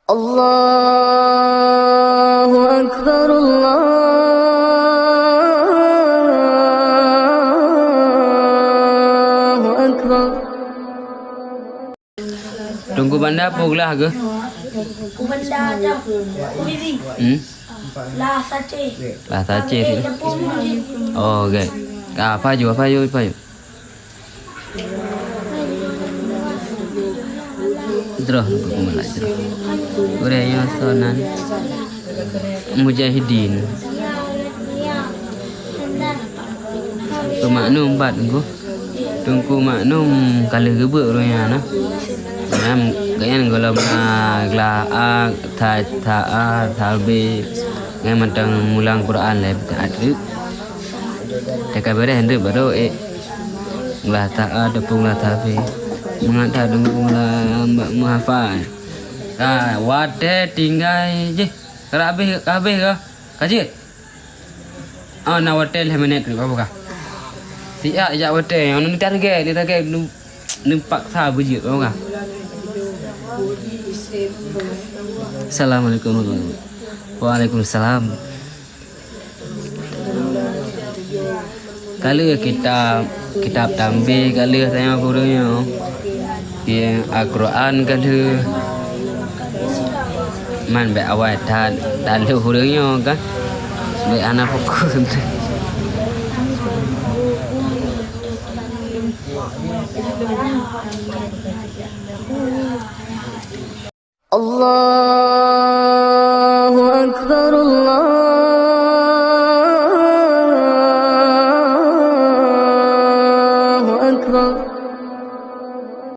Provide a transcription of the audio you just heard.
Allahu Akbar, Allahu Akbar. Tunggu banda apa ulah ke? Benda dah. Bibi. Lah sace. Lah sace tu. Tepung je. Oh, okey. Apa ju? Terus aku mulai terus. Uraya sonan mujahidin. Tu maknum bat ku. Tungku maknum kala gebek orangnya nah. Nam ganyan golam gla a tha b ngai mantang mulang Quran le adu. Dekat bare hande baru gla ta ada pung la tha b mengata dungku la menghafal. Wadah tinggal je. Kabeh ke? Kaji. Oh, na hotel hemenet ke apa kah? Siap ya hotel. Onu ni target numpak sa bujut apa kah? Assalamualaikum warahmatullahi wabarakatuh. Waalaikumsalam. Kalau kitab tambe kalau saya gurunya yang Al-Quran kalau man be awal dan lu gurunya kan be anak fokus. Allah